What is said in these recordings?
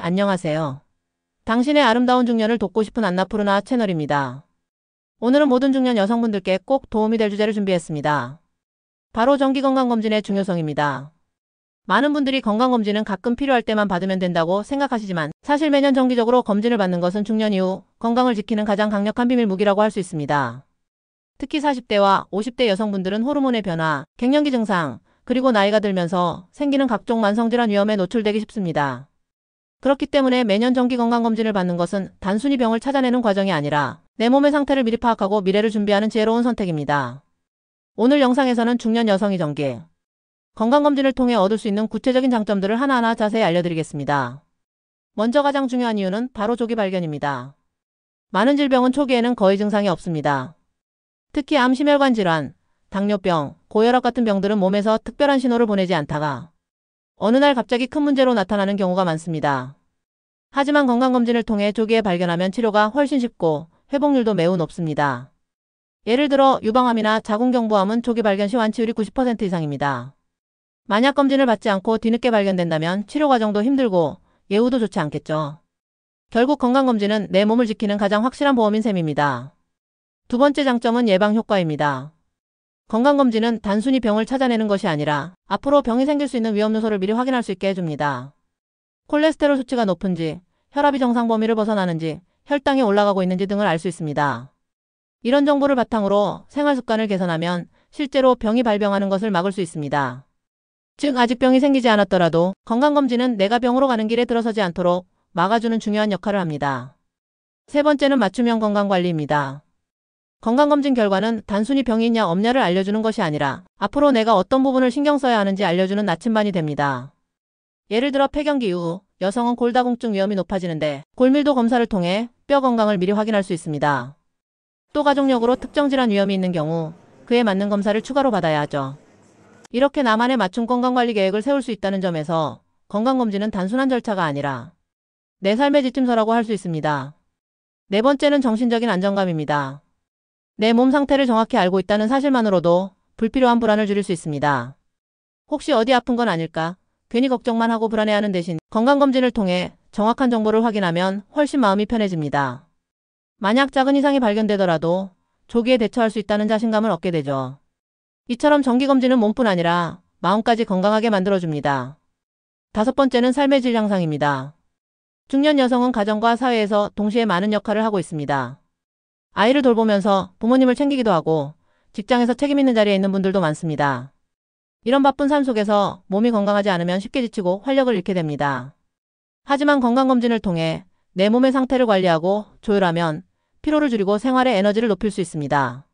안녕하세요. 당신의 아름다운 중년을 돕고 싶은 안나푸르나 채널입니다. 오늘은 모든 중년 여성분들께 꼭 도움이 될 주제를 준비했습니다. 바로 정기건강검진의 중요성입니다. 많은 분들이 건강검진은 가끔 필요할 때만 받으면 된다고 생각하시지만 사실 매년 정기적으로 검진을 받는 것은 중년 이후 건강을 지키는 가장 강력한 비밀 무기라고 할 수 있습니다. 특히 40대와 50대 여성분들은 호르몬의 변화, 갱년기 증상, 그리고 나이가 들면서 생기는 각종 만성질환 위험에 노출되기 쉽습니다. 그렇기 때문에 매년 정기건강검진을 받는 것은 단순히 병을 찾아내는 과정이 아니라 내 몸의 상태를 미리 파악하고 미래를 준비하는 지혜로운 선택입니다. 오늘 영상에서는 중년 여성이 정기 건강검진을 통해 얻을 수 있는 구체적인 장점들을 하나하나 자세히 알려드리겠습니다. 먼저 가장 중요한 이유는 바로 조기 발견입니다. 많은 질병은 초기에는 거의 증상이 없습니다. 특히 암, 심혈관 질환, 당뇨병, 고혈압 같은 병들은 몸에서 특별한 신호를 보내지 않다가 어느 날 갑자기 큰 문제로 나타나는 경우가 많습니다. 하지만 건강검진을 통해 조기에 발견하면 치료가 훨씬 쉽고 회복률도 매우 높습니다. 예를 들어 유방암이나 자궁경부암은 조기 발견 시 완치율이 90% 이상입니다. 만약 검진을 받지 않고 뒤늦게 발견된다면 치료 과정도 힘들고 예후도 좋지 않겠죠. 결국 건강검진은 내 몸을 지키는 가장 확실한 보험인 셈입니다. 두 번째 장점은 예방 효과입니다. 건강검진은 단순히 병을 찾아내는 것이 아니라 앞으로 병이 생길 수 있는 위험 요소를 미리 확인할 수 있게 해줍니다. 콜레스테롤 수치가 높은지, 혈압이 정상 범위를 벗어나는지, 혈당이 올라가고 있는지 등을 알 수 있습니다. 이런 정보를 바탕으로 생활 습관을 개선하면 실제로 병이 발병하는 것을 막을 수 있습니다. 즉 아직 병이 생기지 않았더라도 건강검진은 내가 병으로 가는 길에 들어서지 않도록 막아주는 중요한 역할을 합니다. 세 번째는 맞춤형 건강관리입니다. 건강검진 결과는 단순히 병이 있냐 없냐를 알려주는 것이 아니라 앞으로 내가 어떤 부분을 신경 써야 하는지 알려주는 나침반이 됩니다. 예를 들어 폐경기 이후 여성은 골다공증 위험이 높아지는데 골밀도 검사를 통해 뼈 건강을 미리 확인할 수 있습니다. 또 가족력으로 특정 질환 위험이 있는 경우 그에 맞는 검사를 추가로 받아야 하죠. 이렇게 나만의 맞춤 건강관리 계획을 세울 수 있다는 점에서 건강검진은 단순한 절차가 아니라 내 삶의 지침서라고 할 수 있습니다. 네 번째는 정신적인 안정감입니다. 내 몸 상태를 정확히 알고 있다는 사실만으로도 불필요한 불안을 줄일 수 있습니다. 혹시 어디 아픈 건 아닐까? 괜히 걱정만 하고 불안해하는 대신 건강검진을 통해 정확한 정보를 확인하면 훨씬 마음이 편해집니다. 만약 작은 이상이 발견되더라도 조기에 대처할 수 있다는 자신감을 얻게 되죠. 이처럼 정기검진은 몸뿐 아니라 마음까지 건강하게 만들어줍니다. 다섯 번째는 삶의 질 향상입니다. 중년 여성은 가정과 사회에서 동시에 많은 역할을 하고 있습니다. 아이를 돌보면서 부모님을 챙기기도 하고 직장에서 책임 있는 자리에 있는 분들도 많습니다. 이런 바쁜 삶 속에서 몸이 건강하지 않으면 쉽게 지치고 활력을 잃게 됩니다. 하지만 건강검진을 통해 내 몸의 상태를 관리하고 조율하면 피로를 줄이고 생활의 에너지를 높일 수 있습니다.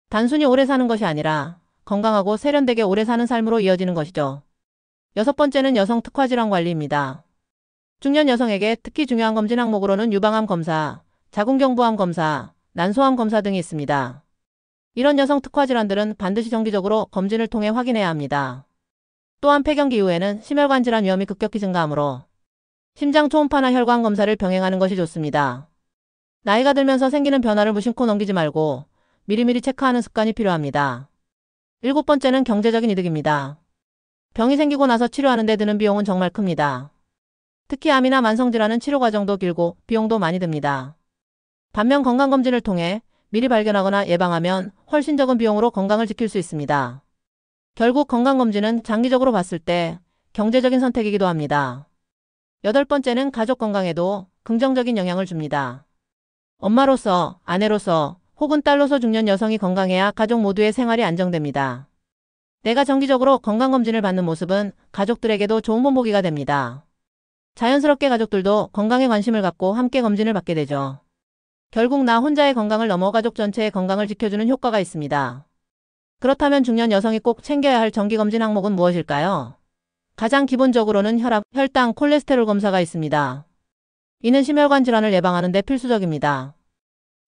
단순히 오래 사는 것이 아니라 건강하고 세련되게 오래 사는 삶으로 이어지는 것이죠. 여섯 번째는 여성 특화질환 관리입니다. 중년 여성에게 특히 중요한 검진 항목으로는 유방암 검사, 자궁경부암 검사, 난소암 검사 등이 있습니다. 이런 여성 특화 질환들은 반드시 정기적으로 검진을 통해 확인해야 합니다. 또한 폐경기 이후에는 심혈관 질환 위험이 급격히 증가하므로 심장 초음파나 혈관 검사를 병행하는 것이 좋습니다. 나이가 들면서 생기는 변화를 무심코 넘기지 말고 미리미리 체크하는 습관이 필요합니다. 일곱 번째는 경제적인 이득입니다. 병이 생기고 나서 치료하는 데 드는 비용은 정말 큽니다. 특히 암이나 만성질환은 치료 과정도 길고 비용도 많이 듭니다. 반면 건강검진을 통해 미리 발견하거나 예방하면 훨씬 적은 비용으로 건강을 지킬 수 있습니다. 결국 건강검진은 장기적으로 봤을 때 경제적인 선택이기도 합니다. 여덟 번째는 가족 건강에도 긍정적인 영향을 줍니다. 엄마로서, 아내로서, 혹은 딸로서 중년 여성이 건강해야 가족 모두의 생활이 안정됩니다. 내가 정기적으로 건강검진을 받는 모습은 가족들에게도 좋은 본보기가 됩니다. 자연스럽게 가족들도 건강에 관심을 갖고 함께 검진을 받게 되죠. 결국 나 혼자의 건강을 넘어 가족 전체의 건강을 지켜주는 효과가 있습니다. 그렇다면 중년 여성이 꼭 챙겨야 할 정기검진 항목은 무엇일까요? 가장 기본적으로는 혈압, 혈당, 콜레스테롤 검사가 있습니다. 이는 심혈관 질환을 예방하는 데 필수적입니다.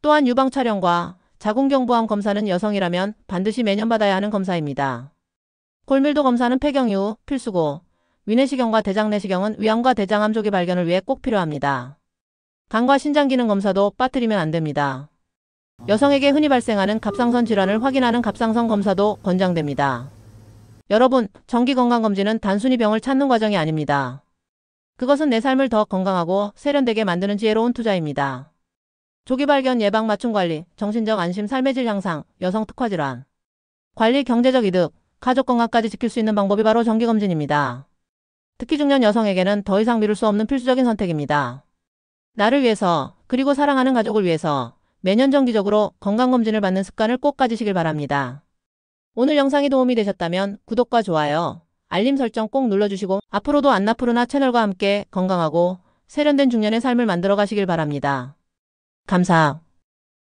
또한 유방 촬영과 자궁경부암 검사는 여성이라면 반드시 매년 받아야 하는 검사입니다. 골밀도 검사는 폐경 이후 필수고 위내시경과 대장내시경은 위암과 대장암 조기 발견을 위해 꼭 필요합니다. 간과 신장 기능 검사도 빠뜨리면 안 됩니다. 여성에게 흔히 발생하는 갑상선 질환을 확인하는 갑상선 검사도 권장됩니다. 여러분, 정기건강검진은 단순히 병을 찾는 과정이 아닙니다. 그것은 내 삶을 더 건강하고 세련되게 만드는 지혜로운 투자입니다. 조기 발견, 예방, 맞춤 관리, 정신적 안심, 삶의 질 향상, 여성 특화 질환 관리, 경제적 이득, 가족 건강까지 지킬 수 있는 방법이 바로 정기검진입니다. 특히 중년 여성에게는 더 이상 미룰 수 없는 필수적인 선택입니다. 나를 위해서, 그리고 사랑하는 가족을 위해서 매년 정기적으로 건강검진을 받는 습관을 꼭 가지시길 바랍니다. 오늘 영상이 도움이 되셨다면 구독과 좋아요, 알림 설정 꼭 눌러주시고 앞으로도 안나푸르나 채널과 함께 건강하고 세련된 중년의 삶을 만들어 가시길 바랍니다. 감사.